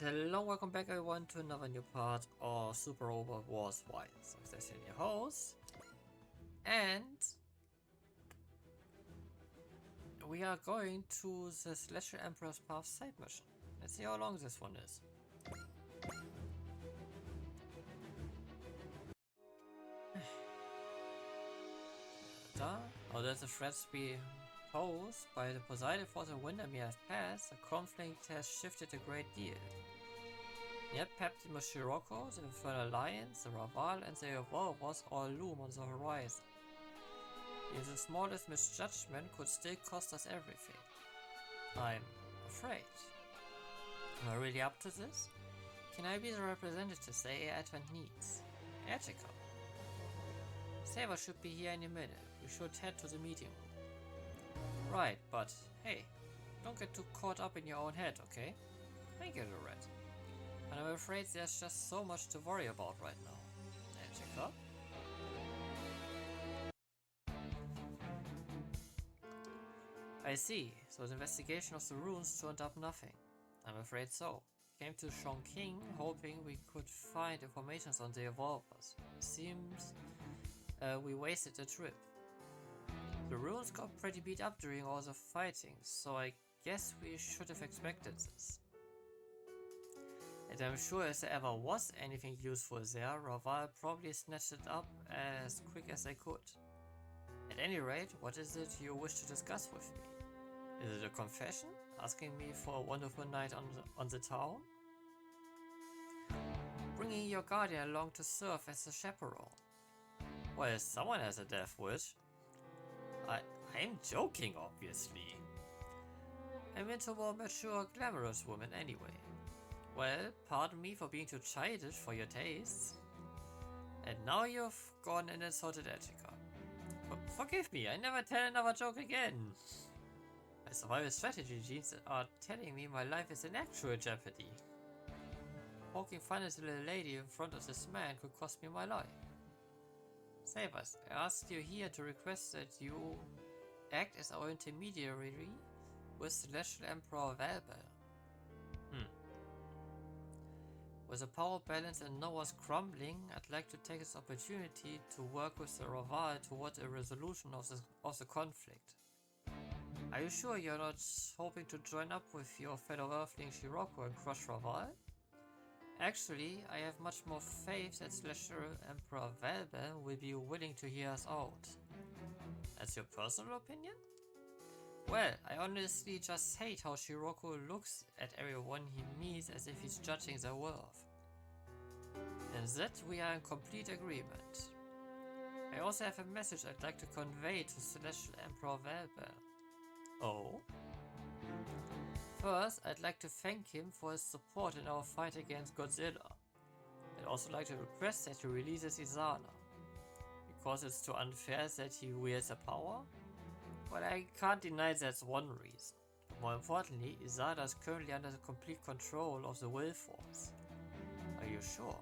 hello, welcome back everyone to another new part of Super Robot Wars Wild. So it's Destin, your host, and we are going to the Celestial Emperor's Path side mission. Let's see how long this one is. Now that the threats be posed by the Poseidon for the Windermere have passed, the conflict has shifted a great deal. Yet Peptimo Shiroko, the Infernal Alliance, the Raval, and the Evolvers all loom on the horizon. Even the smallest misjudgment could still cost us everything. I'm afraid. Am I really up to this? Can I be the representative the Advent needs? Ethical. Saber should be here any minute. We should head to the meeting room. Right, but hey, don't get too caught up in your own head, okay? Thank you, Duet. And I'm afraid there's just so much to worry about right now. Ethical? I see. So the investigation of the ruins turned up nothing. I'm afraid so. Came to Chongqing hoping we could find information on the Evolvers. Seems we wasted the trip. The ruins got pretty beat up during all the fighting, so I guess we should have expected this. And I'm sure if there ever was anything useful there, Raval probably snatched it up as quick as they could. At any rate, what is it you wish to discuss with me? Is it a confession? Asking me for a wonderful night on the town? Bringing your guardian along to serve as a chaperone? Well, someone has a death wish. I'm joking, obviously. I'm into more mature, glamorous women anyway. Well, pardon me for being too childish for your tastes. And now you've gone and insulted Etika. Forgive me, I never tell another joke again. My survival strategy genes are telling me my life is in actual jeopardy. Poking fun at a little lady in front of this man could cost me my life. Sabers, I asked you here to request that you act as our intermediary with Celestial Emperor Valbelms. With the power balance and Noah's crumbling, I'd like to take this opportunity to work with the Raval toward a resolution of the conflict. Are you sure you're not hoping to join up with your fellow Earthling Shiroko and crush Raval? Actually, I have much more faith that Celestial Emperor Valbelms will be willing to hear us out. That's your personal opinion? Well, I honestly just hate how Shiroko looks at everyone he meets as if he's judging their worth. And that we are in complete agreement. I also have a message I'd like to convey to Celestial Emperor Valbelms. Oh? First, I'd like to thank him for his support in our fight against Godzilla. I'd also like to request that he releases Izana. Because it's too unfair that he wields a power? Well, I can't deny that's one reason. But more importantly, Izana is currently under the complete control of the Will Force. Are you sure?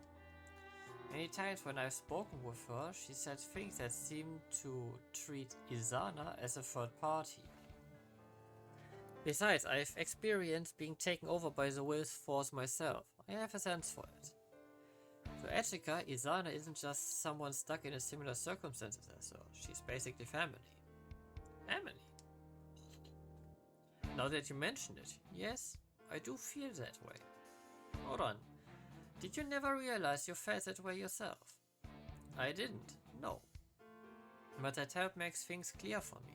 Many times when I've spoken with her, she said things that seem to treat Izana as a third party. Besides, I've experienced being taken over by the Will Force myself. I have a sense for it. To Etika, Izana isn't just someone stuck in a similar circumstances as her. She's basically family. Family? Now that you mention it, yes, I do feel that way. Hold on. Did you never realize you felt that way yourself? I didn't, no. But that help makes things clear for me.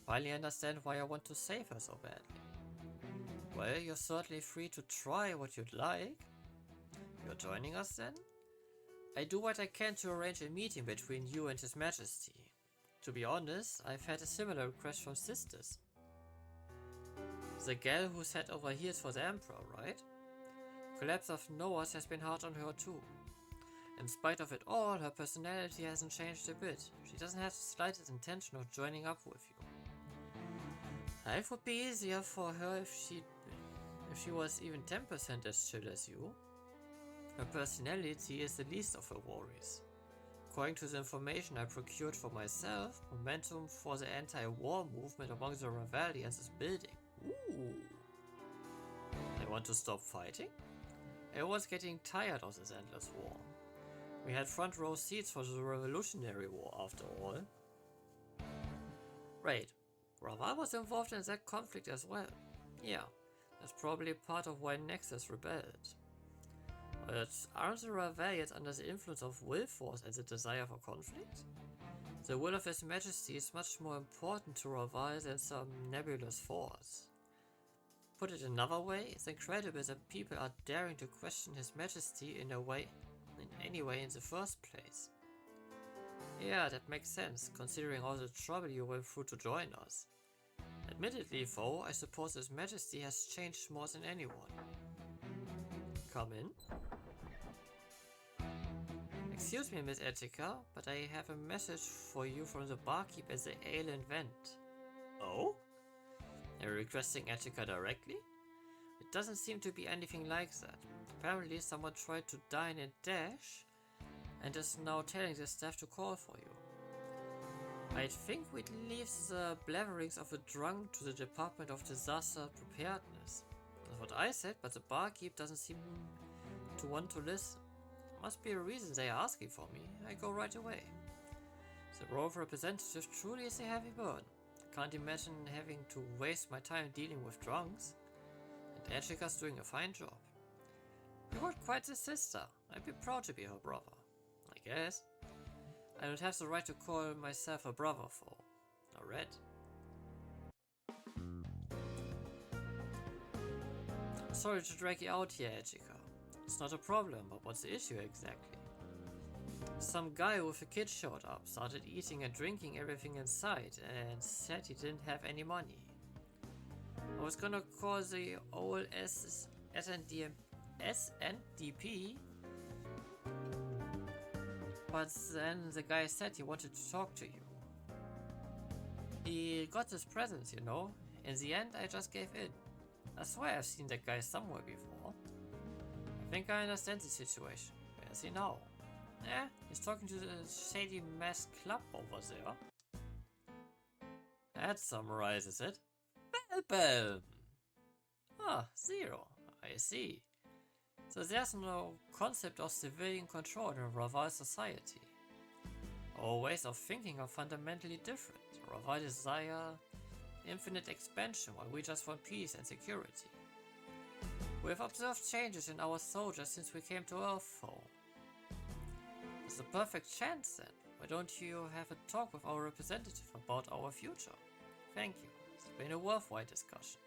Finally understand why I want to save her so badly. Well, you're certainly free to try what you'd like. You're joining us then? I do what I can to arrange a meeting between you and His Majesty. To be honest, I've had a similar request from sisters. The gal who's head over heels for the Emperor, right? Collapse of Noah's has been hard on her too. In spite of it all, her personality hasn't changed a bit. She doesn't have the slightest intention of joining up with you. Life would be easier for her if she was even 10% as chill as you. Her personality is the least of her worries. According to the information I procured for myself, momentum for the anti-war movement among the Ravalians is building. Ooh. I want to stop fighting? I was getting tired of this endless war. We had front row seats for the Revolutionary War after all. Right. Raval was involved in that conflict as well. Yeah, that's probably part of why Nexus rebelled. But aren't the rebellions under the influence of will force and the desire for conflict? The will of His Majesty is much more important to Raval than some nebulous force. Put it another way, it's incredible that people are daring to question His Majesty in any way in the first place. Yeah, that makes sense, considering all the trouble you went through to join us. Admittedly though, I suppose His Majesty has changed more than anyone. Come in. Excuse me, Miss Etika, but I have a message for you from the barkeep at the ale and vent. Oh? Are you requesting Etika directly? It doesn't seem to be anything like that. Apparently someone tried to dine and dash, and is now telling the staff to call for you. I think we'd leave the blatherings of a drunk to the Department of Disaster Preparedness. That's what I said, but the barkeep doesn't seem to want to listen. Must be a reason they are asking for me. I go right away. The role of representative truly is a heavy burden. I can't imagine having to waste my time dealing with drunks. And Ejika's doing a fine job. You got quite the sister. I'd be proud to be her brother. I guess. I don't have the right to call myself a brother for. Alright? Sorry to drag you out here, Ejika. It's not a problem, but what's the issue exactly? Some guy with a kid showed up, started eating and drinking everything in sight, and said he didn't have any money. I was gonna call the old SNDP, but then the guy said he wanted to talk to you. He got his presents, you know. In the end, I just gave in. I swear I've seen that guy somewhere before. I think I understand the situation. Where is he now? Yeah, he's talking to the shady masked club over there. That summarizes it. Valbelms! Ah, 0. I see. So there's no concept of civilian control in Raval society. Our ways of thinking are fundamentally different. Raval desire infinite expansion while we just want peace and security. We have observed changes in our soldiers since we came to Earthfall. It's a perfect chance then. Why don't you have a talk with our representative about our future? Thank you. It's been a worthwhile discussion.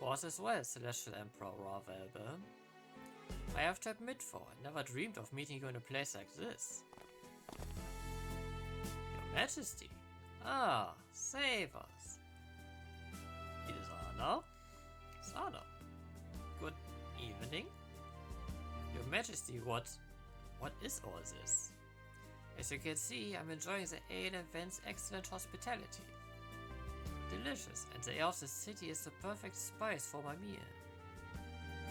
For us as well, Celestial Emperor Valbelms. I have to admit though, I never dreamed of meeting you in a place like this. Your Majesty. Ah, save us. Isana? Sana. Good evening. Your Majesty, what is all this? As you can see, I'm enjoying the ale and vent's excellent hospitality. Delicious, and the air of the city is the perfect spice for my meal.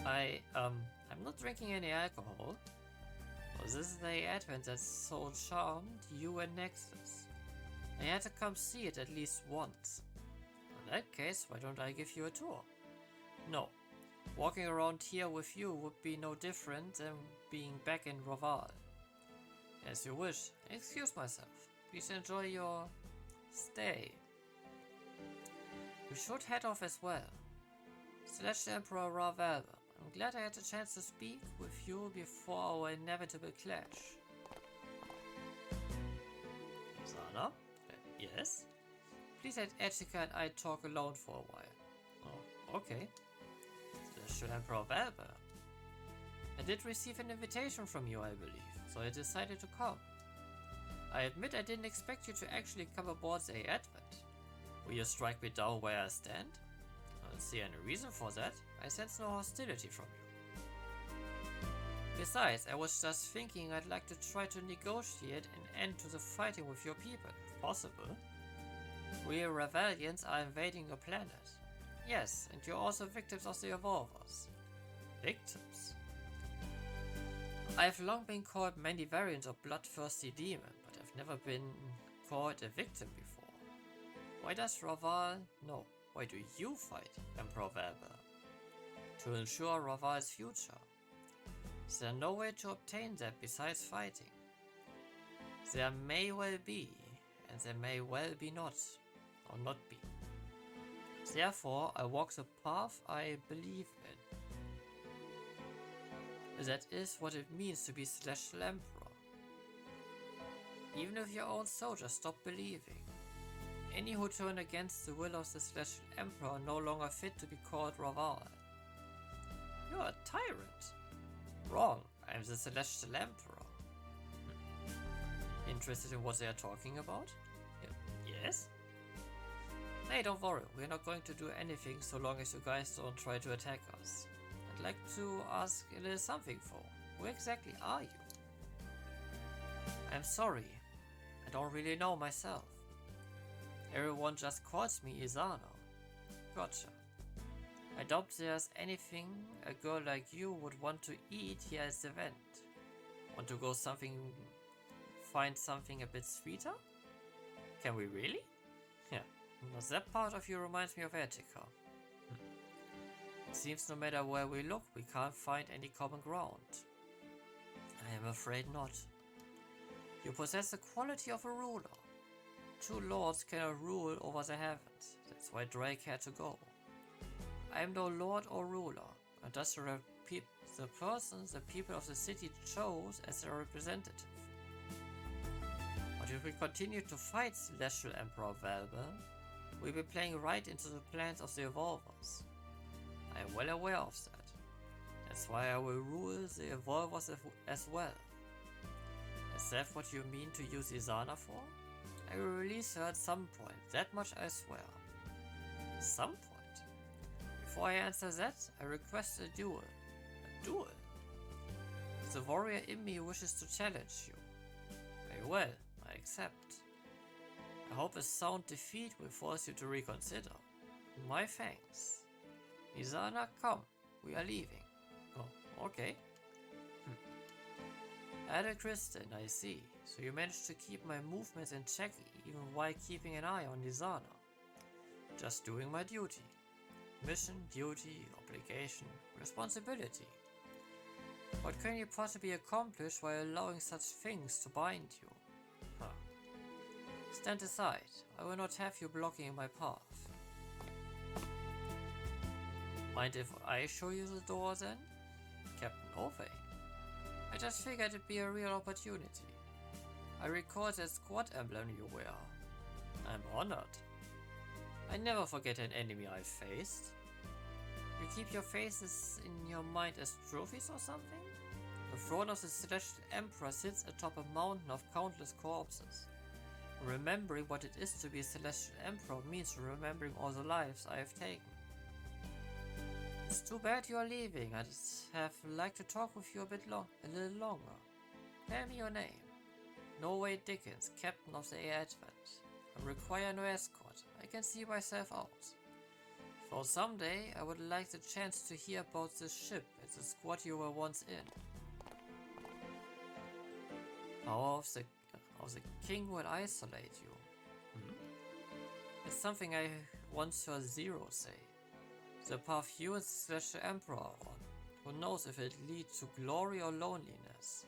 I'm not drinking any alcohol. Well, this is the advent that so charmed you and Nexus. I had to come see it at least once. In that case, why don't I give you a tour? No. Walking around here with you would be no different than being back in Raval. As you wish. Excuse myself. Please enjoy your stay. We should head off as well. Celestial Emperor Raval, I'm glad I had a chance to speak with you before our inevitable clash. Sana? Yes? Please let Ejika and I talk alone for a while. Oh, okay. Celestial Emperor Valbelms. I did receive an invitation from you, I believe, so I decided to come. I admit I didn't expect you to actually come aboard the Advent. Will you strike me down where I stand? I don't see any reason for that. I sense no hostility from you. Besides, I was just thinking I'd like to try to negotiate an end to the fighting with your people, if possible. We Ravalians are invading your planet. Yes, and you're also victims of the Evolvers. Victims? I've long been called many variants of bloodthirsty demon, but I've never been called a victim before. Why does Raval? No, why do you fight Emperor Valbelms? to ensure Raval's future. Is there no way to obtain that besides fighting? There may well be, and there may well be not, or not be. Therefore, I walk the path I believe in. That is what it means to be Celestial Emperor. Even if your own soldiers stop believing, any who turn against the will of the Celestial Emperor are no longer fit to be called Raval. You're a tyrant. Wrong, I'm the Celestial Emperor. Interested in what they are talking about? Yes? Hey, don't worry, we're not going to do anything so long as you guys don't try to attack us. I'd like to ask a little something for. Who exactly are you? I'm sorry, I don't really know myself. Everyone just calls me Izana. Gotcha. I doubt there's anything a girl like you would want to eat here at the event. Want to go find something a bit sweeter? Can we really? Yeah, that part of you reminds me of Etika. It seems no matter where we look, we can't find any common ground. I am afraid not. You possess the quality of a ruler. True lords cannot rule over the heavens. That's why Drake had to go. I am no lord or ruler, and thus the person the people of the city chose as their representative. But if we continue to fight Celestial Emperor Valbelms, we'll be playing right into the plans of the Evolvers. I am well aware of that. That's why I will rule the Evolvers as well. Is that what you mean to use Izana for? I will release her at some point, that much I swear. Some point? Before I answer that, I request a duel. A duel? The warrior in me wishes to challenge you. Very well, I accept. I hope a sound defeat will force you to reconsider. My thanks. Izana, come, we are leaving. Oh, okay. Added Kristen, I see. So you managed to keep my movements in check even while keeping an eye on Izana. Just doing my duty. Mission, duty, obligation, responsibility. What can you possibly accomplish while allowing such things to bind you? Huh. Stand aside. I will not have you blocking my path. Mind if I show you the door then? Captain Ove. I just figured it'd be a real opportunity. I recall that squad emblem you wear. I'm honored. I never forget an enemy I've faced. You keep your faces in your mind as trophies or something? The throne of the Celestial Emperor sits atop a mountain of countless corpses. Remembering what it is to be a Celestial Emperor means remembering all the lives I have taken. It's too bad you are leaving. I'd have liked to talk with you a little longer. Tell me your name. Norway Dickens, Captain of the Air Advent. I require no escort. I can see myself out. For someday, I would like the chance to hear about this ship and the squad you were once in. Power of the king will isolate you. It's something I once heard Zero say. The path you and the Celestial Emperor are on. Who knows if it leads to glory or loneliness?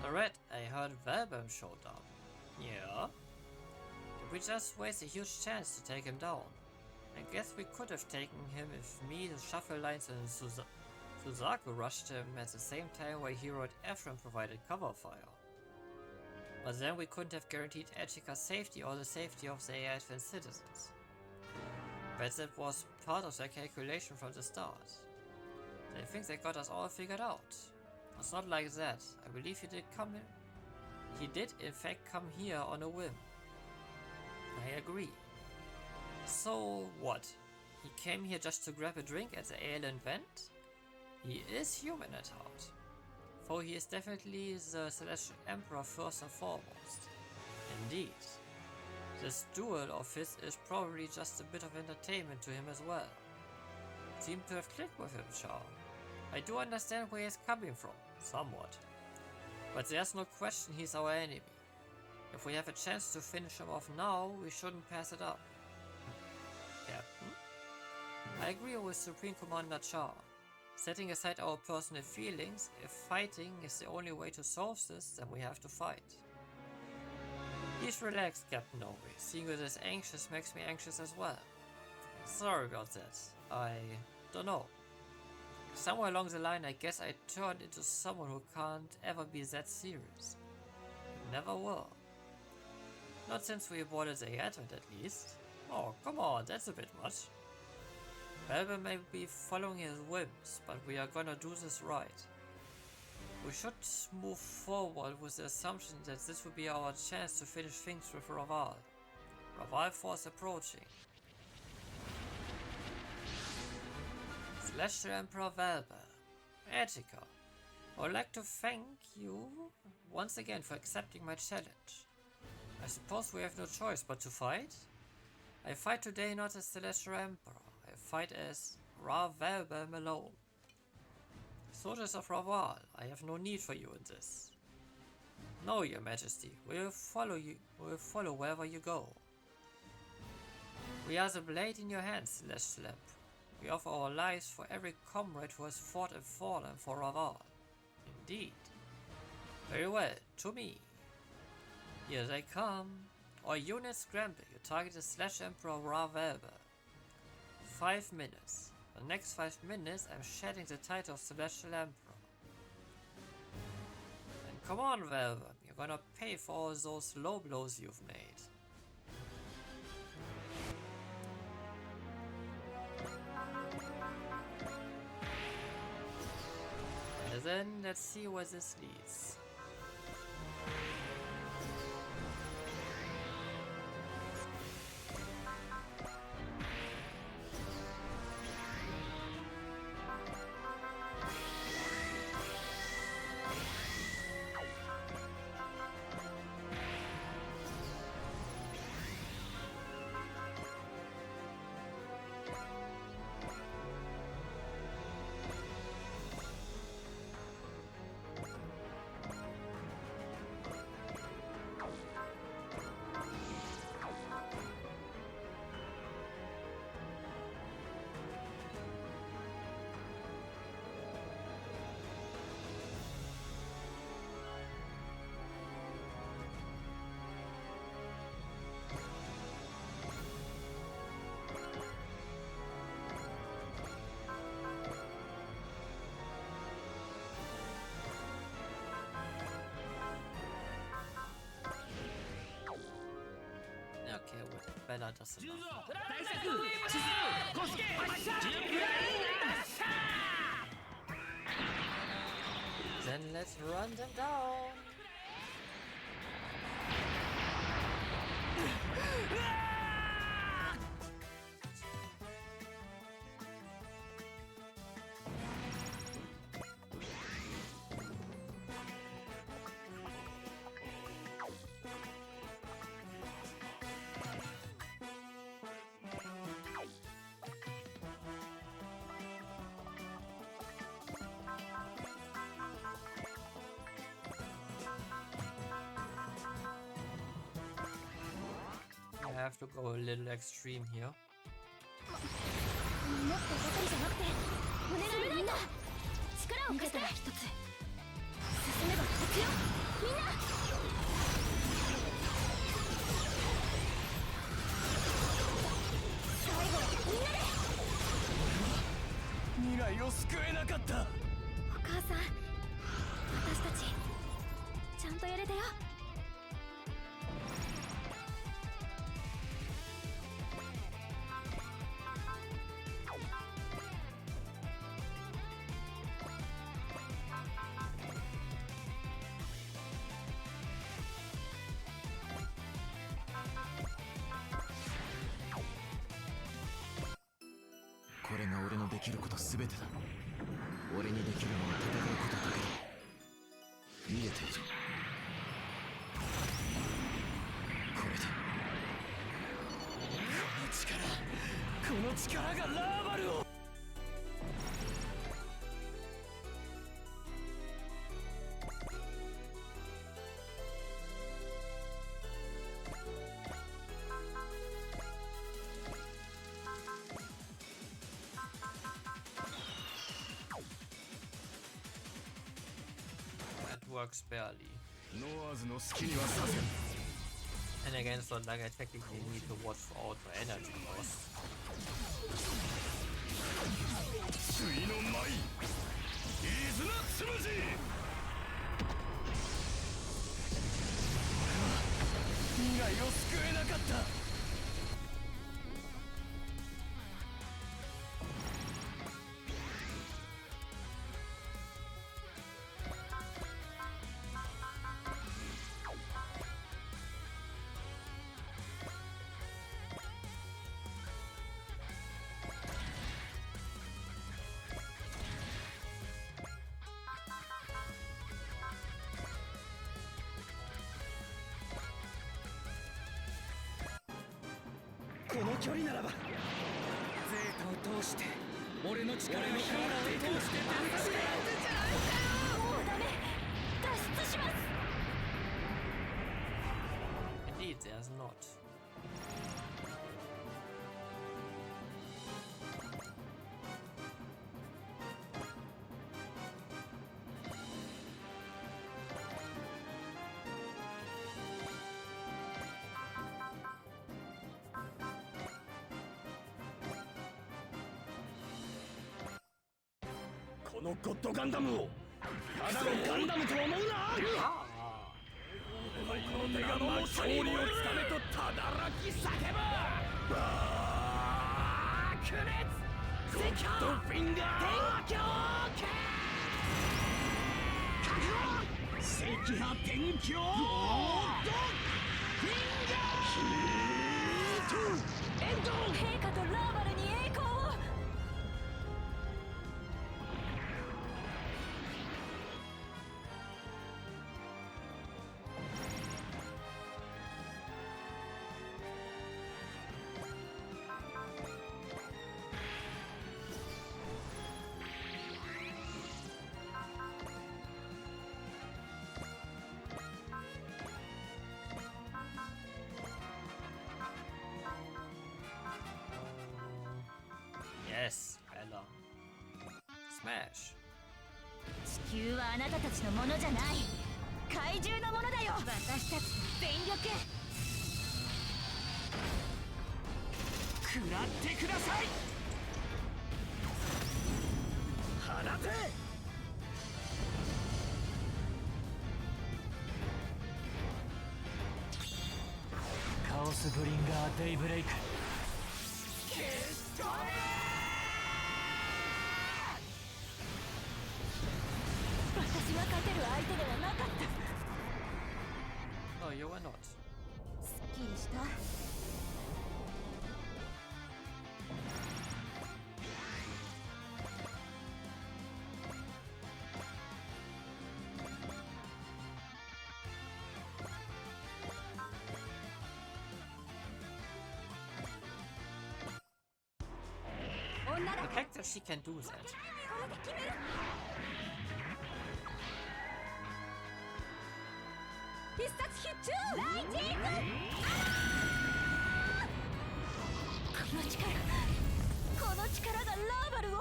Alright, I heard Valbelms showed up. Yeah? Did we just waste a huge chance to take him down? I guess we could have taken him if me, the Shuffle Lines, and Suzaku rushed him at the same time while Hero and Ephraim provided cover fire. But then we couldn't have guaranteed Attica's safety or the safety of the Advent citizens. But that was part of their calculation from the start. They think they got us all figured out. It's not like that. I believe he did come here. He did in fact come here on a whim. I agree. So what? He came here just to grab a drink at the alien vent? He is human at heart. For he is definitely the Celestial Emperor first and foremost. Indeed. This duel of his is probably just a bit of entertainment to him as well. Seemed to have clicked with him, Char. I do understand where he's coming from, somewhat. But there's no question he's our enemy. If we have a chance to finish him off now, we shouldn't pass it up. Captain? I agree with Supreme Commander Char. Setting aside our personal feelings, if fighting is the only way to solve this, then we have to fight. Please relax, Captain Owe. Seeing you this anxious makes me anxious as well. Sorry about that. I don't know. Somewhere along the line, I guess I turned into someone who can't ever be that serious. Never will. Not since we boarded the Advent, at least. Oh, come on, that's a bit much. Valbelms may be following his whims, but we are gonna do this right. We should move forward with the assumption that this will be our chance to finish things with Raval. Raval force approaching. Celestial Emperor Valbelms. Attica, I would like to thank you once again for accepting my challenge. I suppose we have no choice but to fight? I fight today not as Celestial Emperor, I fight as Valbelms alone. Soldiers of Raval, I have no need for you in this. No, Your Majesty, we will follow you. We will follow wherever you go. We are the blade in your hands, Celestial Emperor. We offer our lives for every comrade who has fought and fallen for Raval. Indeed. Very well, to me. Here they come. All units scramble. Your target is Celestial Emperor Valbelms. 5 minutes. For the next 5 minutes, I'm shedding the title of Celestial Emperor. And come on, Valbelms, you're gonna pay for all those low blows you've made. And then, let's see where this leads. Okay, what Bella doesn't know. Then let's run them down. I have to go a little extreme here. 救えなかった。お母さん、私たちちゃんとやれたよ。これが俺のできること全てだ。俺にできるのは戦うことだけだ。見えている。これだ。この力がラーバルを。Works barely. ノアーズの好きにはさせん。 And against the lag, I technically need to watch out for energy loss. 水の舞、イズナツムジ。未来を救えなかった。この距離ならばゼータを通して俺の力が体を通して伝達して。もうダメ、脱出します。 Indeed, there's not. This このゴッドガンダムをただのガンダムと思うな。この手がも勝利をつかめとただらき叫ぶ。バークレッツゴッドフィンガー天狂系赤波天狂ゴッドフィンガーヒートエンド。陛下とラーバルに栄光を。Yes, Ella. Smash. 地球はあなたたちのものじゃない。怪獣のものだよ。私たち全力。食らってください。放て。カオスブリンガーデイブレイク。私が勝てる相手ではなかった。 No, you were not. すっきりした。The fact that she can do that. 必殺ヒットライティング。この力がラーバルを。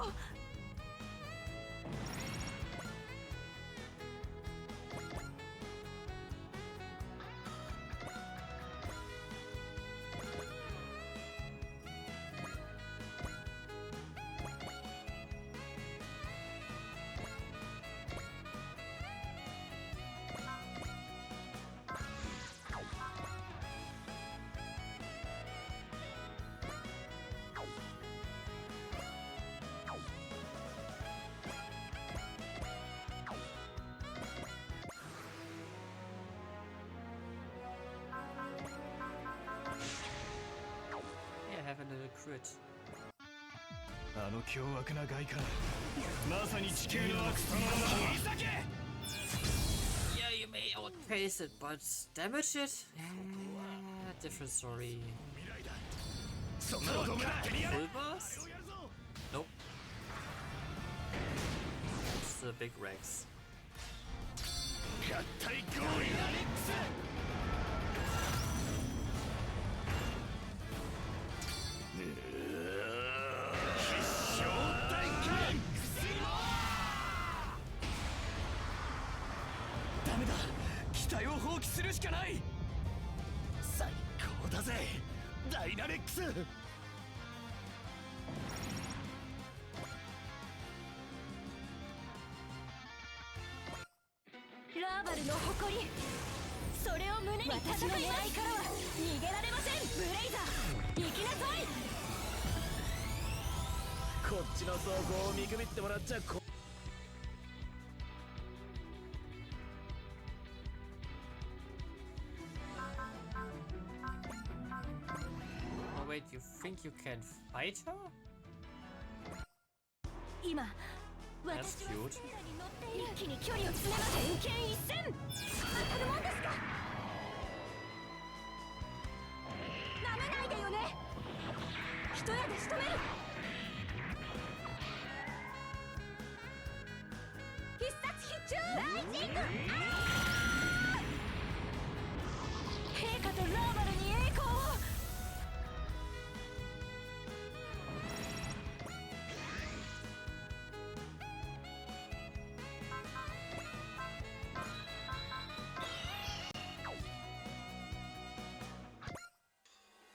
crit. あの凶悪な外観、まさに地球の悪さの切り裂け。 Yeah, you may outpace it, but damage it? Yeah, different story. そんなのどめだ。 Full boss? Nope. It's the big Rex. 合体ゴーリラレックス。 ダメだ、機体を放棄するしかない。最高だぜ、ダイナレックス。ラーバルの誇り、それを胸に戦います。私の狙いからは逃げられません。ブレイザー、行きなさい。こっちの走行を見くびってもらっちゃこ。 Oh wait, you think you can fight her? 今、 That's 私は cute. 戦車に乗っている。一気に距離を詰めます。偏見一閃。当たるもんですか。なめないでよね。一夜で仕留める。必殺必中。ライジング。陛下とラーバルに栄光を。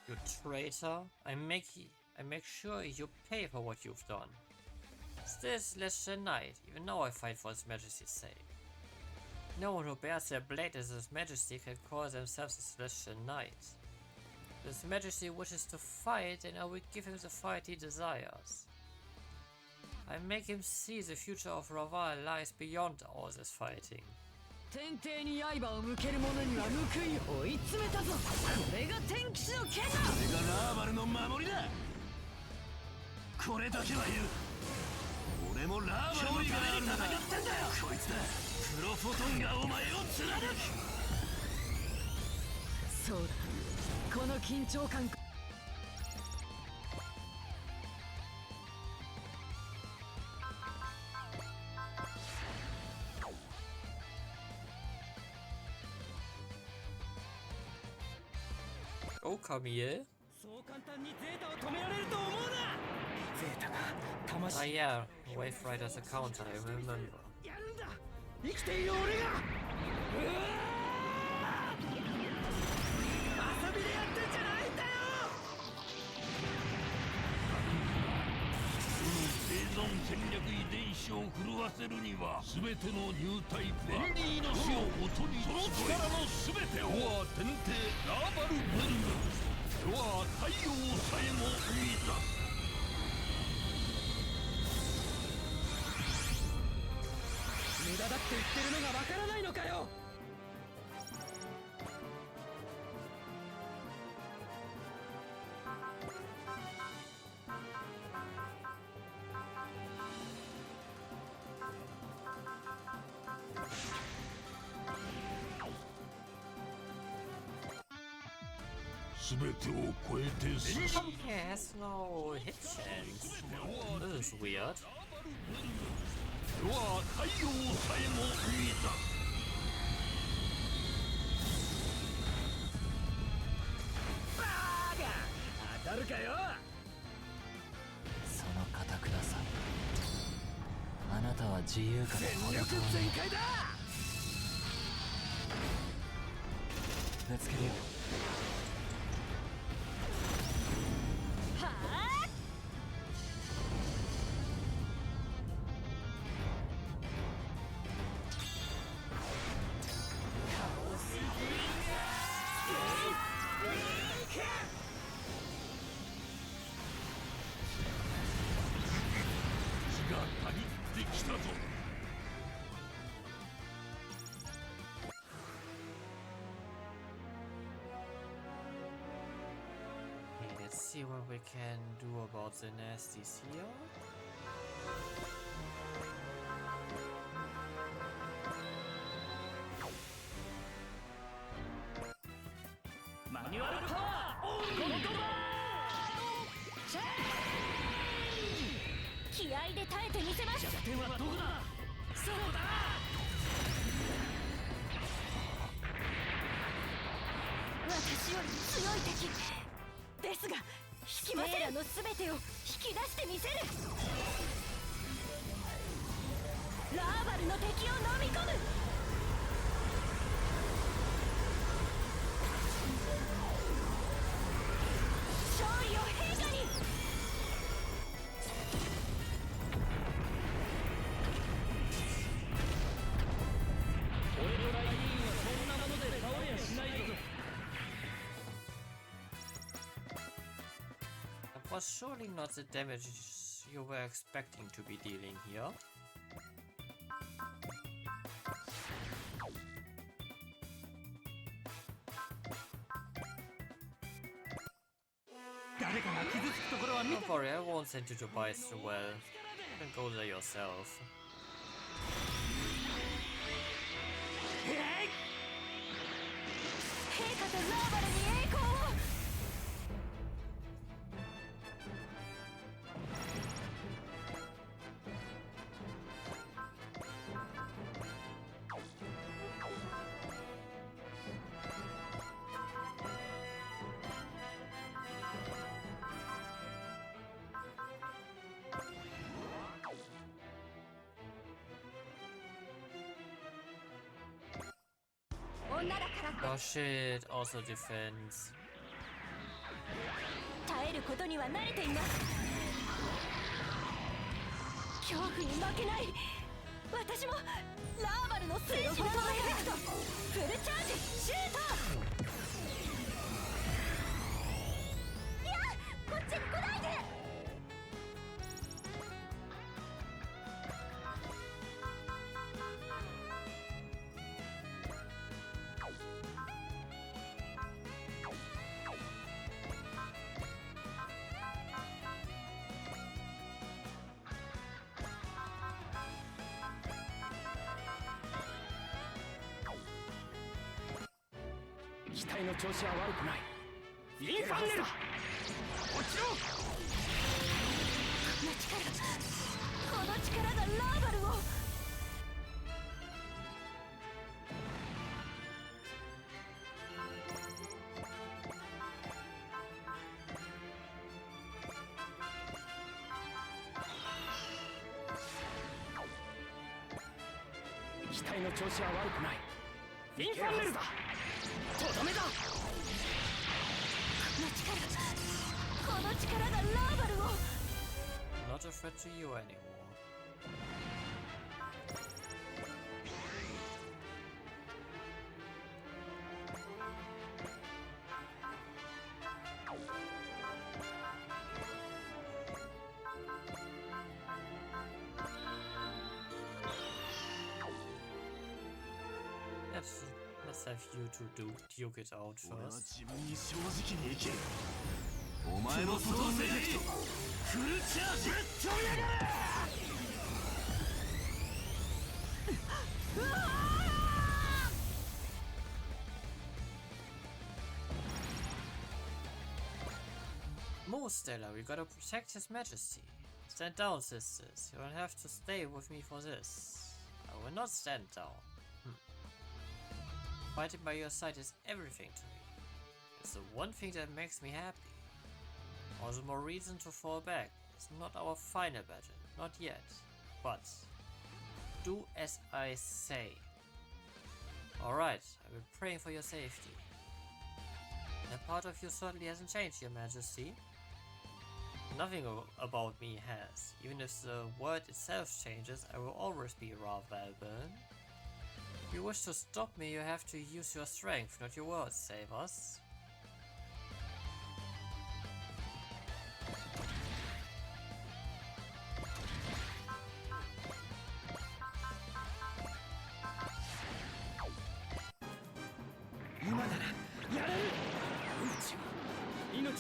You traitor! I make sure you pay for what you've done. Still Celestial Knight, even now I fight for His Majesty's sake. No one who bears their blade as His Majesty can call themselves a Celestial Knight. If His Majesty wishes to fight, then I will give him the fight he desires. I make him see the future of Raval lies beyond all this fighting. 天帝に刃を向ける者には報い追い詰めたぞ。これが天騎士の剣だ。これがラーバルの守りだ。これだけは言う。俺もラーバルのために戦ってんだよ。こいつだ。プロフォトンがお前を貫く。そうだ。この緊張感。 Oh, Camille. そう簡単にゼータを止められると思うな。ゼータが魂。 Ah, yeah, Wave Rider's a counter, I remember. やるんだ。生きている俺が。遊びでやってんじゃないんだよ。生存戦略遺伝子を狂わせるには全てのニュータイプはベンディの死を音にその力の全てをは天帝ラーバルベルム。 それは太陽さえも生み出す。無駄だって言ってるのがわからないのかよ。全てを超えて Okay, has no hit chance. This is weird. それは太陽さえも生み出す。バーガー当たるかよ。その堅くなさ。あなたは自由から全力全開だ。ぶつけるよ。 Oh see what we can do about the nasties here. Manual power! 気合で耐えてみせます。弱点はどこだ？そうだ！私より強い敵ですが、引きません。らの全てを引き出してみせる。ラーバルの敵を飲み込む。勝利を陛下に。俺のライディーンはそんなもので倒れやしないぞ。That was surely not the damage you were expecting to be dealing here. Don't worry, I won't send you to buy so well. You can go there yourself. 陛下とラーバルに栄光を。Oh shit, also defense. 耐えることには慣れています。恐怖に負けない。私もラーバルの戦士なので。フルチャージシュート。いや、こっちに来ないで。機体の調子は悪くない。インファンネル！落ちろ！この力がラーバルを。機体の調子は悪くない。インファンネルだ！とどめだ！この力がラーバルを。 Not a threat to you anymore. Let's have you two duke it out first. 自分に正直に生きる。お前のソロセレクトフルチャージぶっ飛びやがれ。Move, Stella, we gotta protect His Majesty. Stand down, sisters. You will have to stay with me for this. I will not stand down. Fighting by your side is everything to me. It's the one thing that makes me happy. All the more reason to fall back. It's not our final battle, not yet. But do as I say. Alright, I've been praying for your safety. That part of you certainly hasn't changed, Your Majesty. Nothing about me has. Even if the world itself changes, I will always be Valbelms. If you wish to stop me, you have to use your strength, not your words, save us.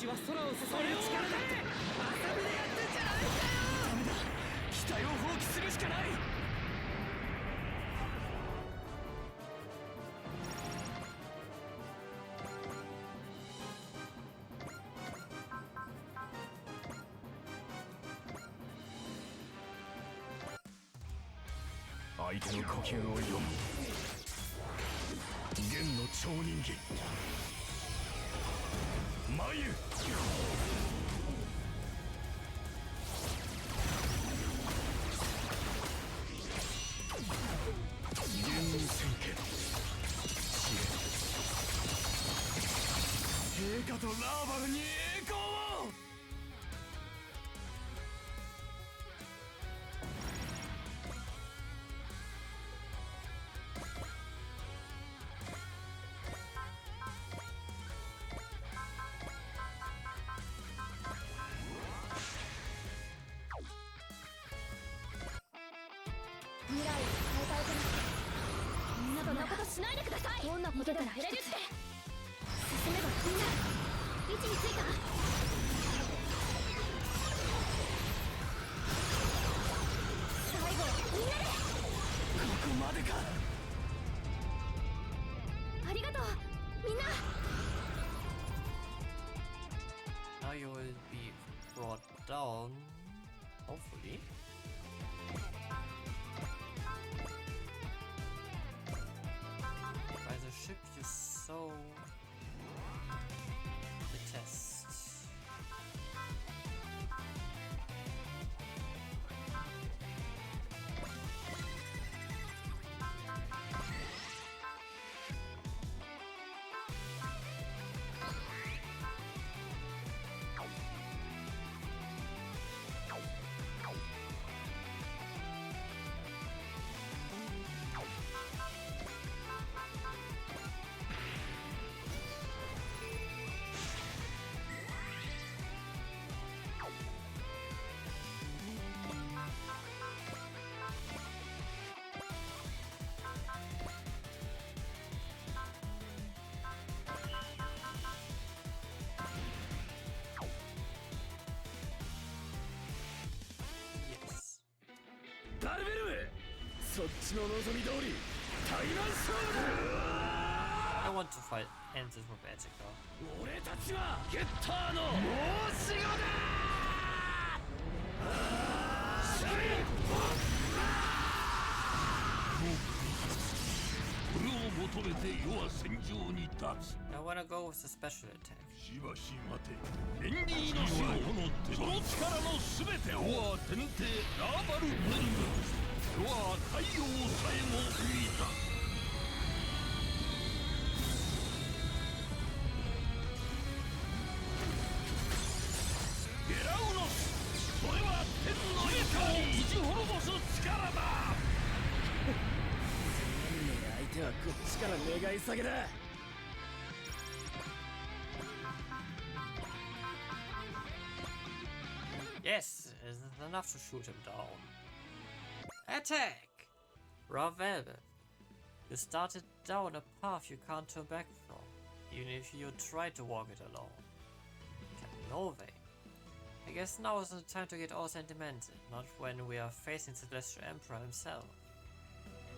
ちは空を支える力だって遊びでやってんじゃないんだよ。ダメだ、機体を放棄するしかない。相手の呼吸を読む。弦の超人気眉。弦戦剣陛下とラーバルに栄光を。未来を変えたいからみんなそんなことしないでください。どんなことでも減れるって。進めばみんな位置についた。最後みんなで。ここまでか。ありがとうみんな。 Now you will be brought down, hopefully. By the ship you saw the test. Yes. バルベルム、そっちの望み通り対マン勝負だ。 I want to fight Ensis Magica. 俺たちはゲッターの申し子だ。これを求めて世は戦場に立つ。 I wanna go with the special attack. しばし待て。レンディーの死をその力のすべてをは天帝ラーバルブング。世は太陽さえも見た。ゲラウノス、それは天の意志を打ち滅ぼす力だ。相手はこっちから願い下げだ。 Yes, isn't enough to shoot him down. Attack! Valbelms. You started down a path you can't turn back from, even if you try to walk it alone. No way. I guess now is the time to get all sentimental, not when we are facing the Celestial Emperor himself.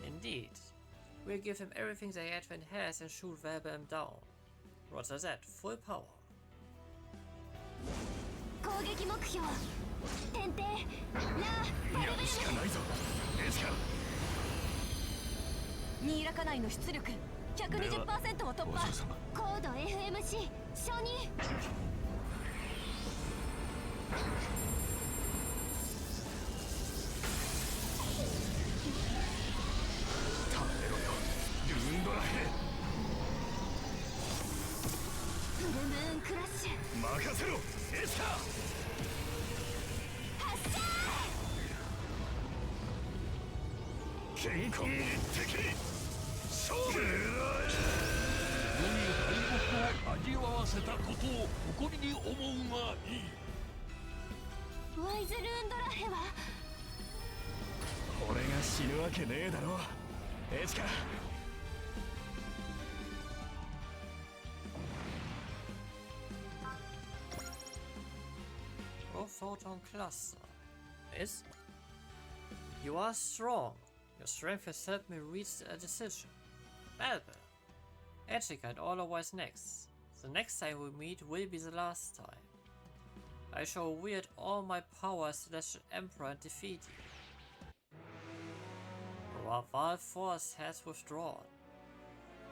Indeed, we'll give him everything the Advent has and shoot Valbelms down. Roger that, full power. 攻撃目標天帝ラーバルベルム。しかないぞエスカ。ニーラカ内の出力 120% を突破。高度 FMC 承認。耐えろよルーンドラヘ。フルムーンクラッシュ。任せろエスカ。発射。健康一滴勝負。世に敗北を味わわせたことを誇りに思うがいい。ワイズルーンドラヘは俺が死ぬわけねえだろエチカ。photon cluster. Is? You are strong. Your strength has helped me reach a decision. Valbelms, Etika and all our is next. The next time we meet will be the last time. I shall wield all my power as Celestial Emperor and defeat you. Raval force has withdrawn.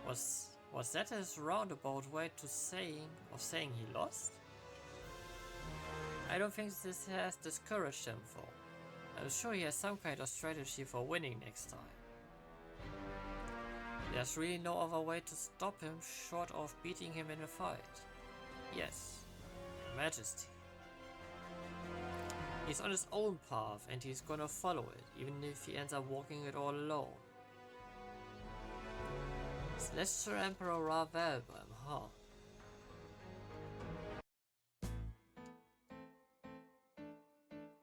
Was that his roundabout way to saying he lost? I don't think this has discouraged him though. I'm sure he has some kind of strategy for winning next time. There's really no other way to stop him short of beating him in a fight. Yes, Majesty. He's on his own path and he's gonna follow it, even if he ends up walking it all alone. Celestial Emperor Valbelms, huh?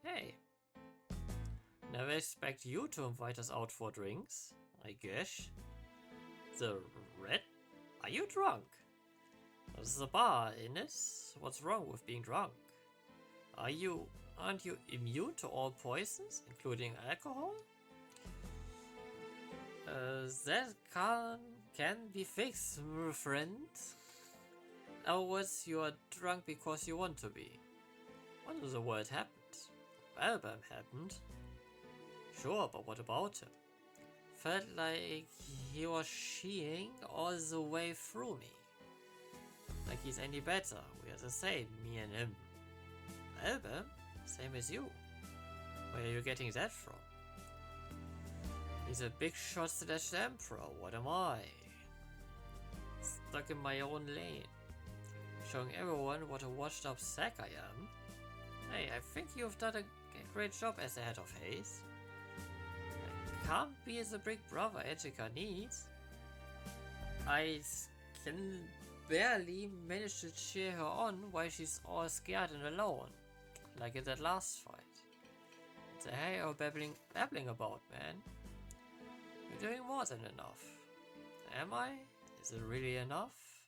Hey. Never expect you to invite us out for drinks, I guess. The red? Are you drunk? There's a bar in it. What's wrong with being drunk? Aren't you immune to all poisons, including alcohol? That can be fixed, friend. Otherwise, you are drunk because you want to be. What in the world happened? Valbelms happened. Sure, but what about him? Felt like he was sheeing all the way through me. Like he's any better. We are the same, me and him. Valbelms? Same as you. Where are you getting that from? He's a big shot Celestial Emperor. What am I? Stuck in my own lane. Showing everyone what a washed up sack I am. Hey, I think you've done a great job as the head of Haze. Can't be the big brother Etika needs. I can barely manage to cheer her on while she's all scared and alone, like in that last fight. What the hell are you babbling about, man? You're doing more than enough. Am I? Is it really enough?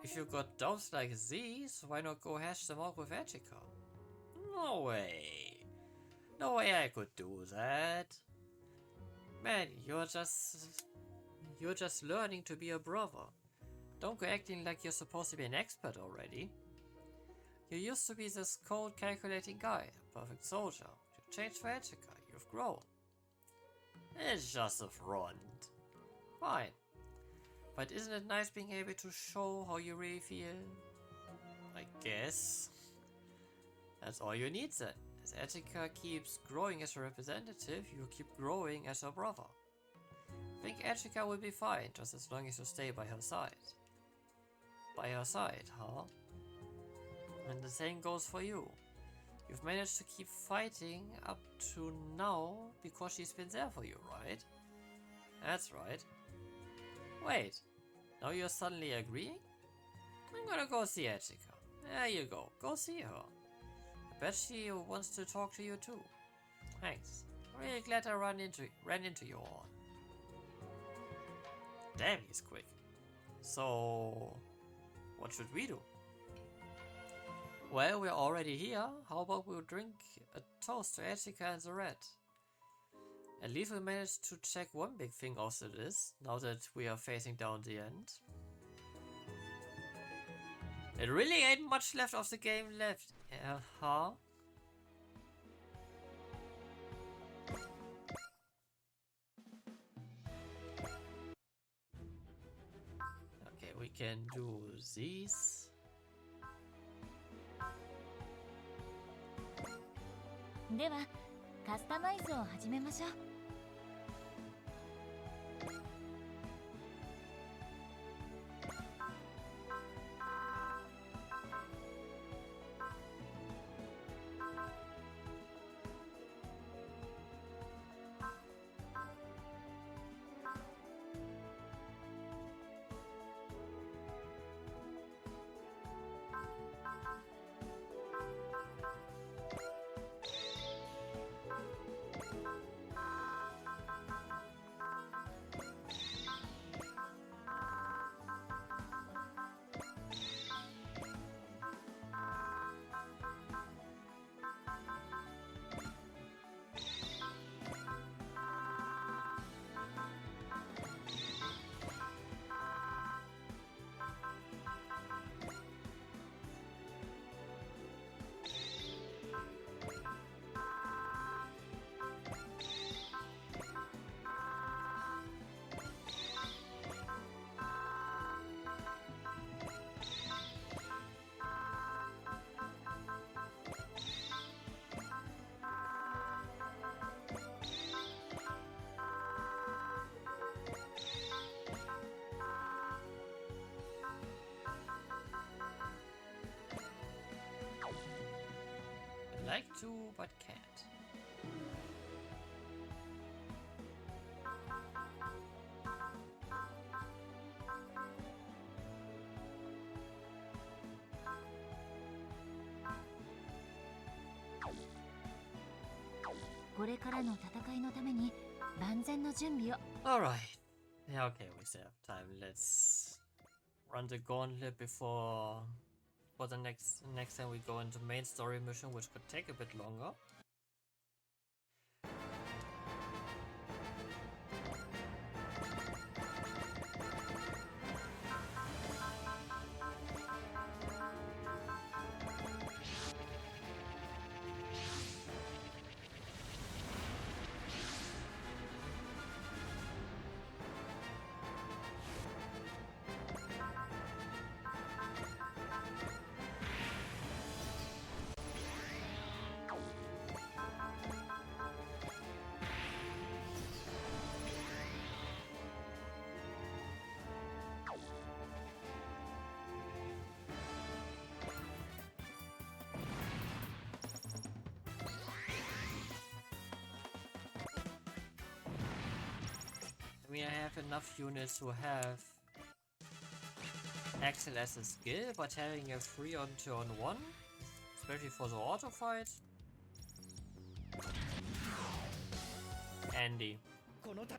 If you got doubts like these, why not go hash them out with Etika? No way. No way I could do that. Man, you're just learning to be a brother. Don't go acting like you're supposed to be an expert already. You used to be this cold, calculating guy, a perfect soldier. You changed for Etika. You've grown. It's just a front. Fine. But isn't it nice being able to show how you really feel? I guess. That's all you need then. As Etika keeps growing as a representative, you keep growing as a brother. I think Etika will be fine, just as long as you stay by her side. By her side, huh? And the same goes for you. You've managed to keep fighting up to now because she's been there for you, right? That's right. Wait, now you're suddenly agreeing? I'm gonna go see Etika. There you go, go see her. I bet she wants to talk to you too. Thanks. I'm really glad I ran into you all. Damn, he's quick. So, what should we do? Well, we're already here. How about we'll drink a toast to Etika and the Red? At least we managed to check one big thing off the list, now that we are facing down the end. It really ain't much left of the game left, huh? Okay, we can do these. ではカスタマイズを始めましょう。これからの戦いのために万全の準備を。 Alright. Yeah, okay, we still have time. Let's run the gauntlet before for the next time we go into main story mission, which could take a bit longer. I mean, I have enough units who have Axel as a skill, but having a 3 on turn 1, especially for the auto fight. Andy. このた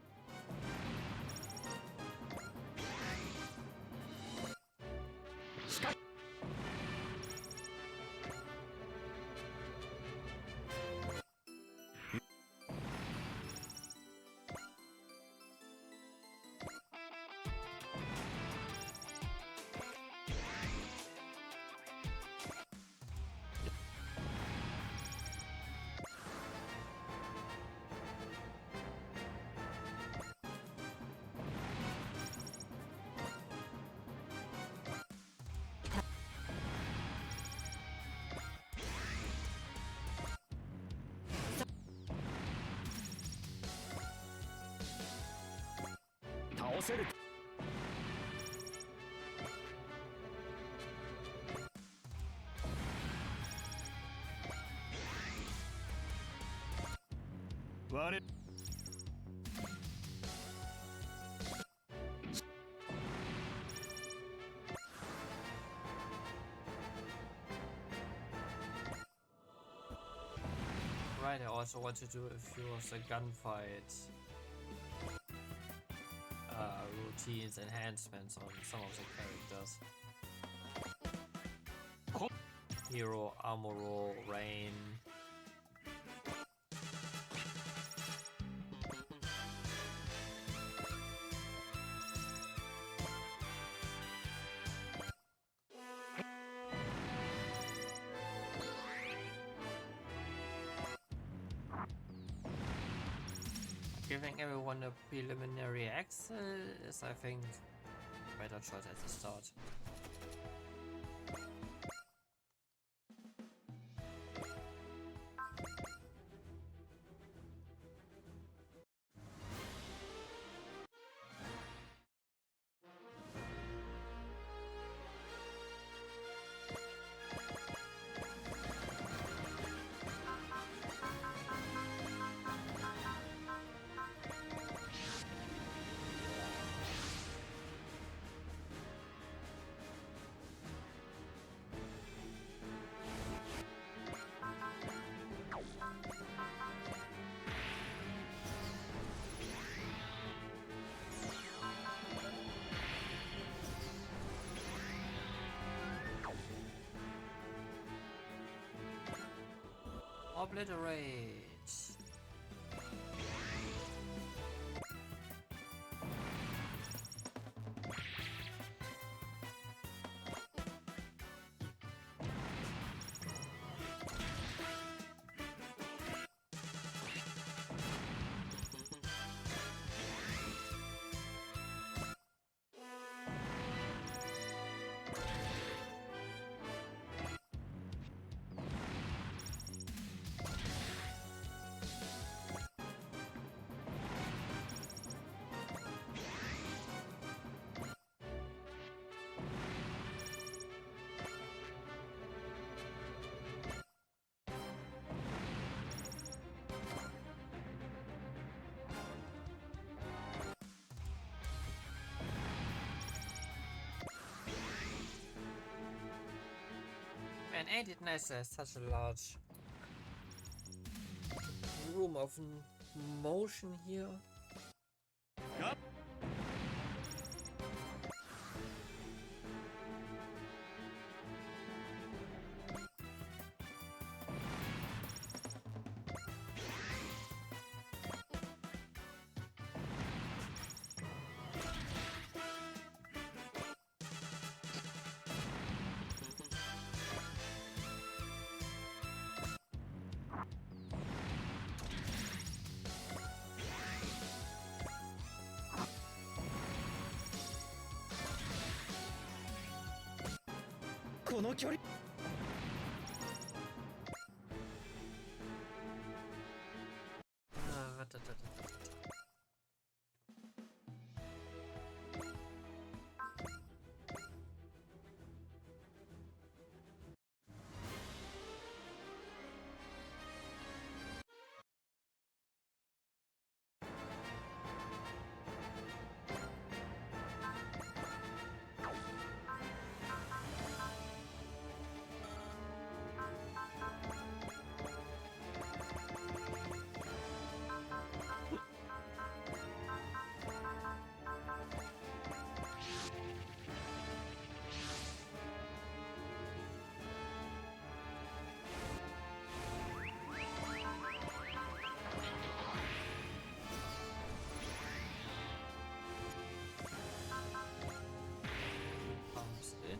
倒せる 我 Right, I also want to do a few of the gunfight routines, enhancements on some of the characters. Hero, armor roll, rain. Giving everyone a preliminary access is, I think, a better choice at the start. Obliterate. Man, ain't it nice to have such a large room of motion here. Comes in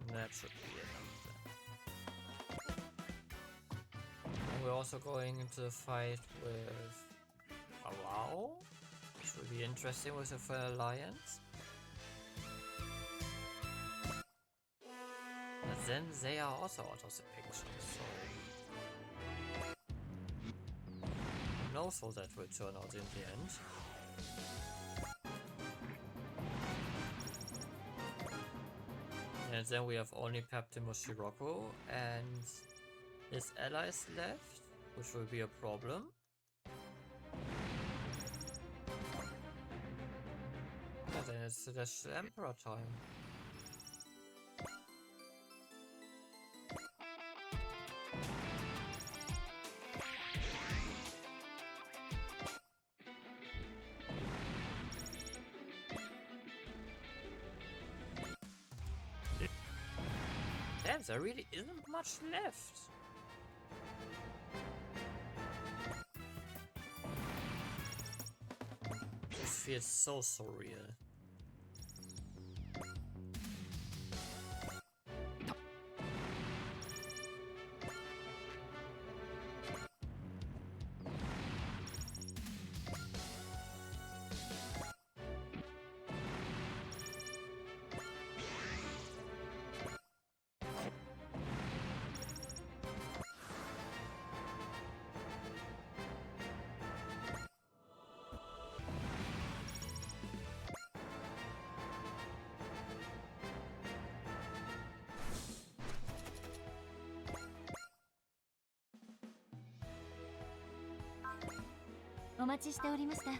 and that should be enough then. And we're also going into a fight with Wow, which will be interesting with the Fair Alliance. But then they are also out of the picture, so who knows how that will turn out in the end. And then we have only Paptimus Shiroko and his allies left, which will be a problem. And then it's the Emperor time. Damn, there really isn't much left. This feels so surreal.お待ちしておりました。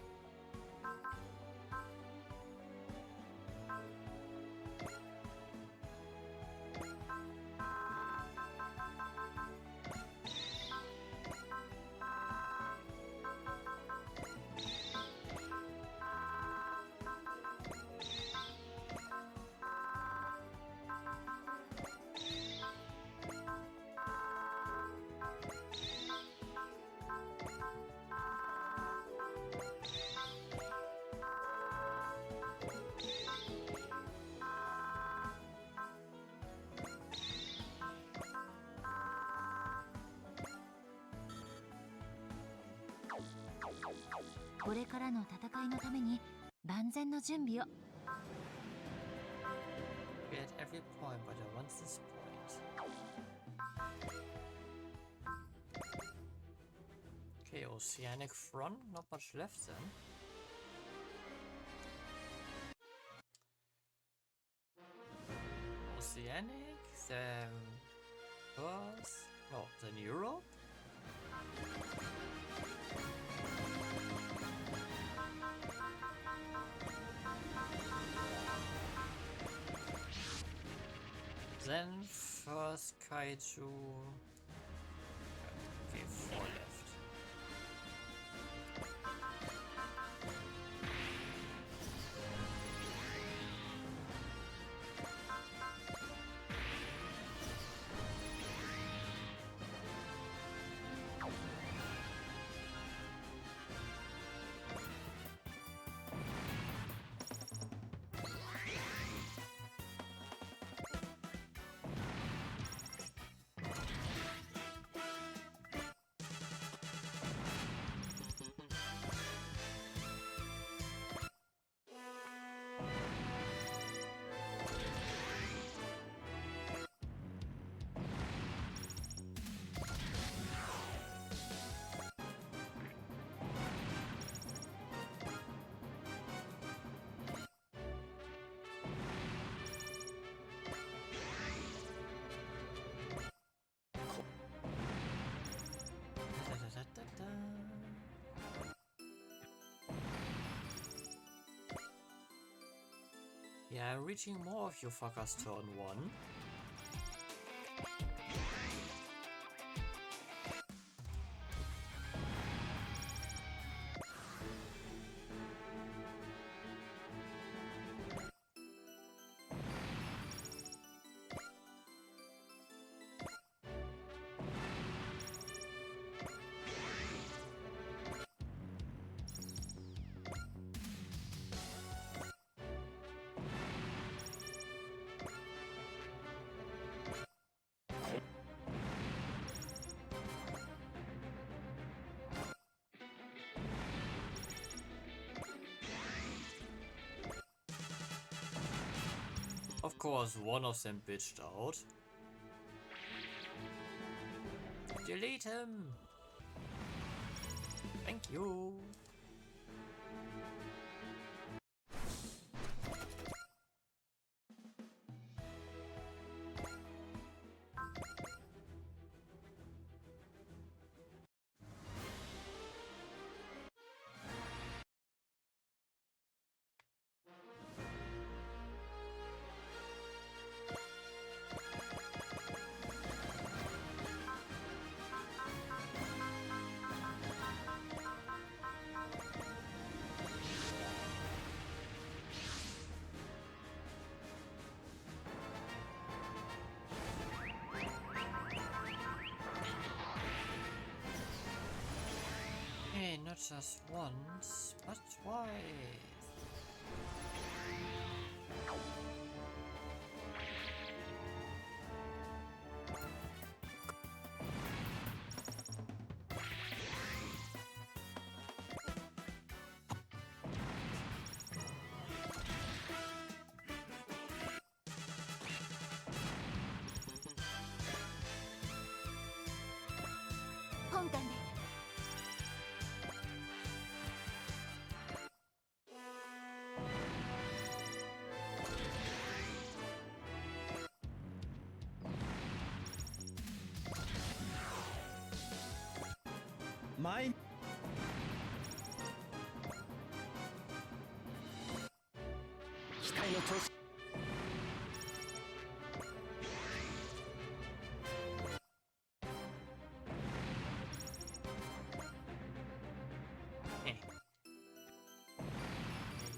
これからの戦いのために万全の準備を。Get every point, but I want this point. Okay, Oceanic Front, not much left then. Oceanic, then Earth, no, then Europe? Then first kaiju. Okay, 4 left. Yeah, I'm reaching more of you fuckers turn 1. Of course, one of them bitched out. Delete him! Thank you! Hey, not just once, but twice. My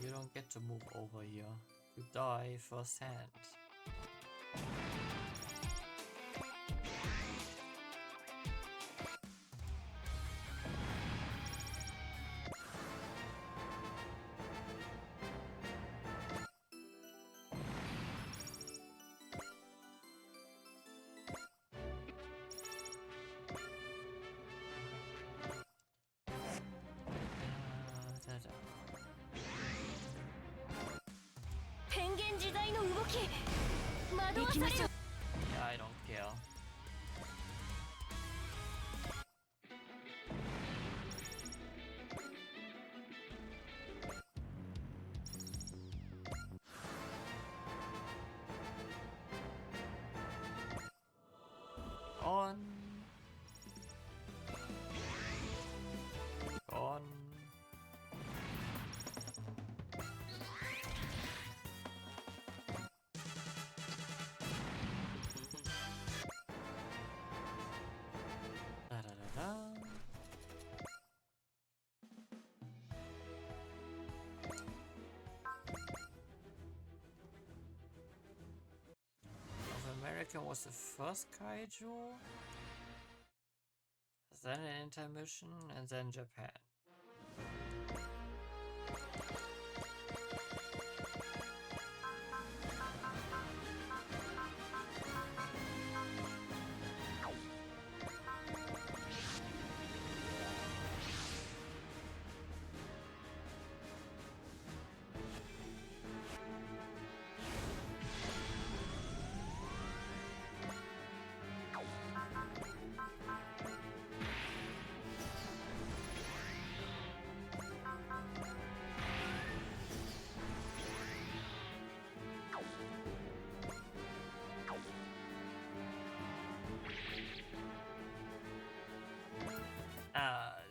You don't get to move over here. You die first hand. Yeah, I don't care. On. On. Tokyo was the first kaiju, then an intermission, and then Japan.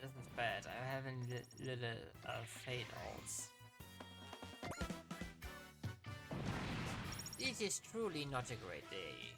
This is bad. I'm having little fade-outs. This is truly not a great day.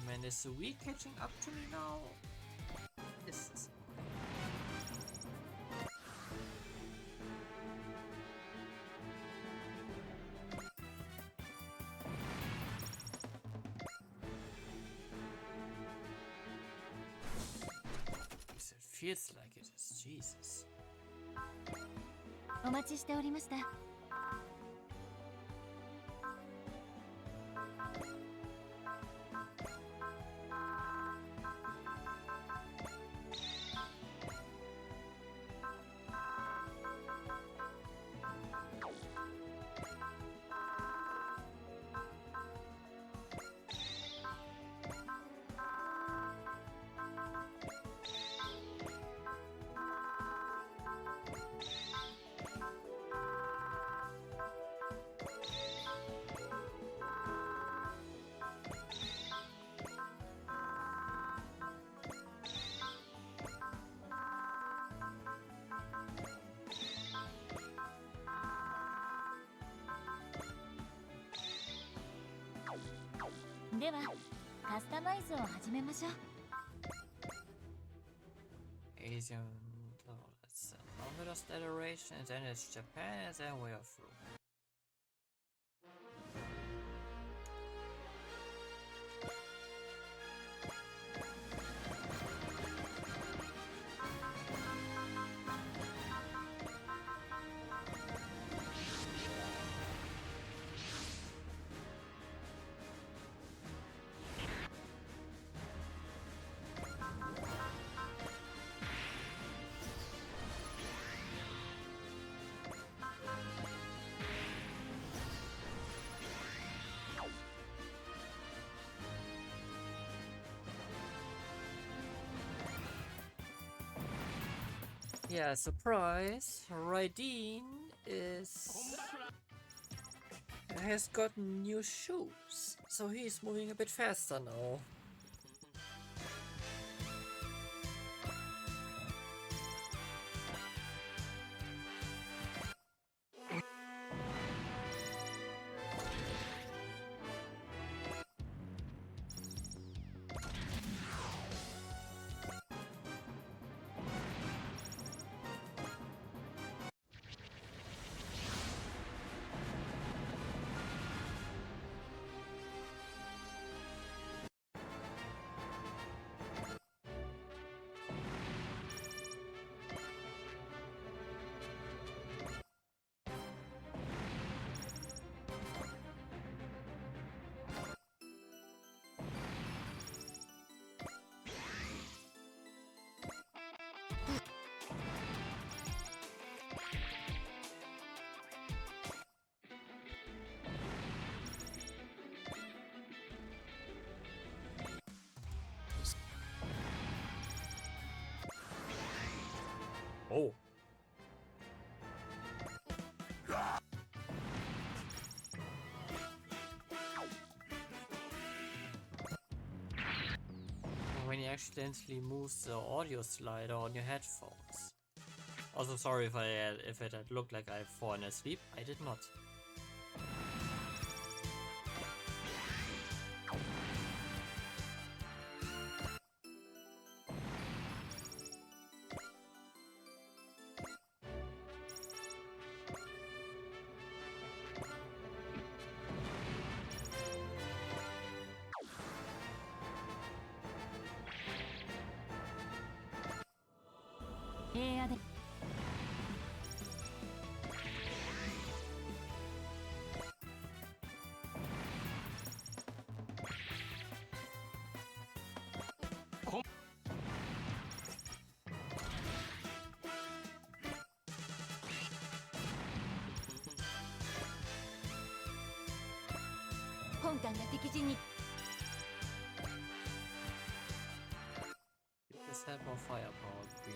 Man, is the week catching up to me now? This is it feels like it is. Jesus. お待ちしておりました。では、カスタマイズを始めましょう。Asian, no, that's anomalous adoration, and then it's Japan, and then we are through. Yeah, surprise! Raideen has gotten new shoes, so he's moving a bit faster now. accidentally moves the audio slider on your headphones. Also sorry if it had looked like I've fallen asleep. I did not. Just had more firepower, Queen.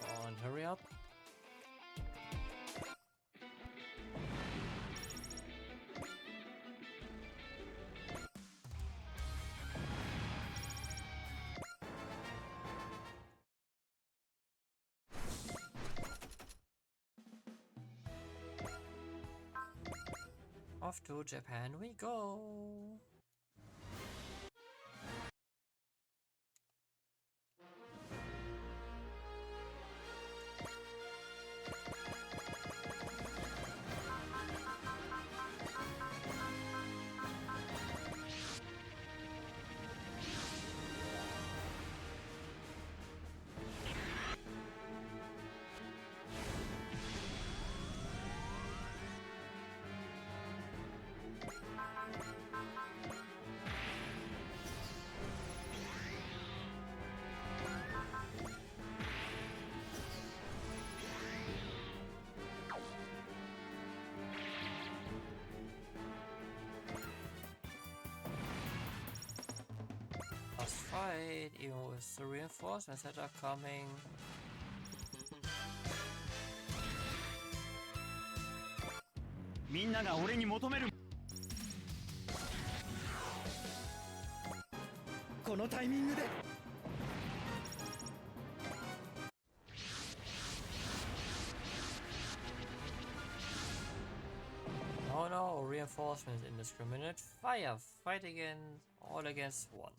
Come on, hurry up. Off to Japan we go. Last fight, even with the reinforcements that are coming. Oh no, reinforcements indiscriminate fire. Fight again, all against one.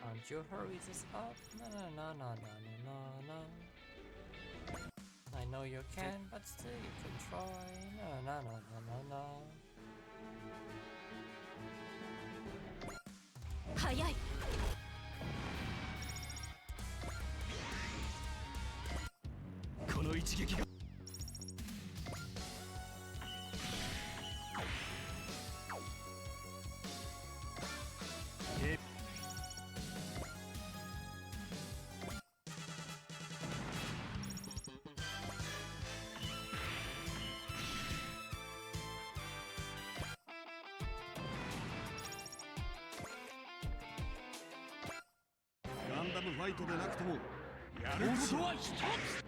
Can't you hurry this up? No. I know you can, but still you can try. No. 早い。この一撃が ガンダムファイトでなくてもやることは一つ。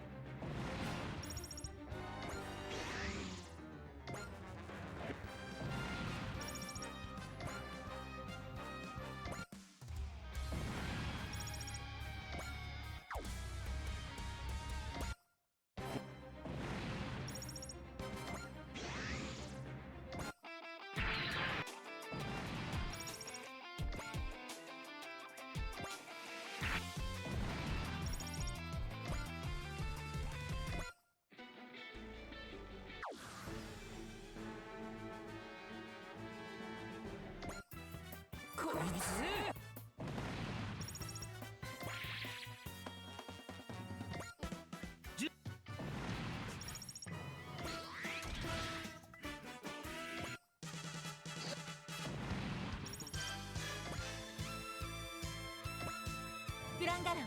グランガラン。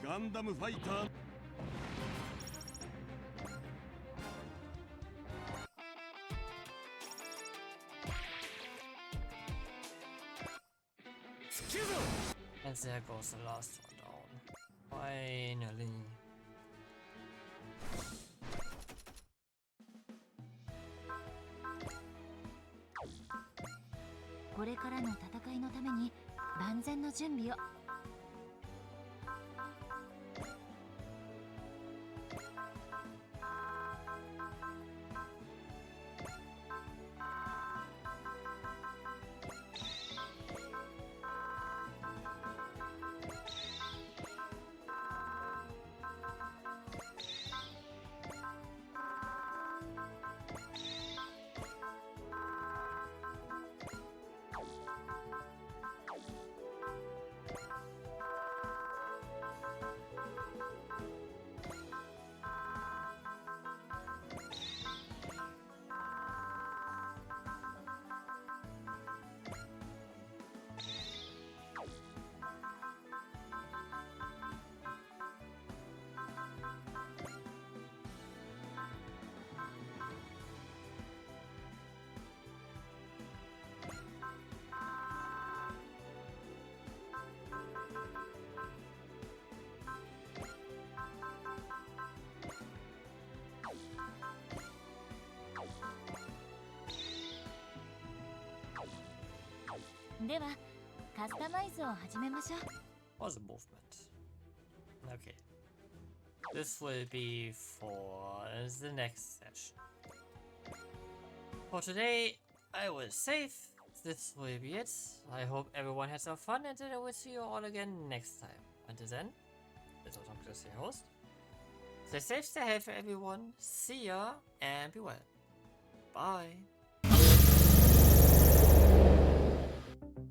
ガンダムファイター。突きるぞ。 And there goes the last one down. Finally. これからの戦いのために万全の準備を。ではカスタマイズを始めましょう。 Was a movement. Okay. This will be for the next session. For today, I will save. This will be it. I hope everyone had some fun and then I will see you all again next time. Until then, this was Chris, your host. Stay safe, stay healthy everyone. See ya and be well. Bye.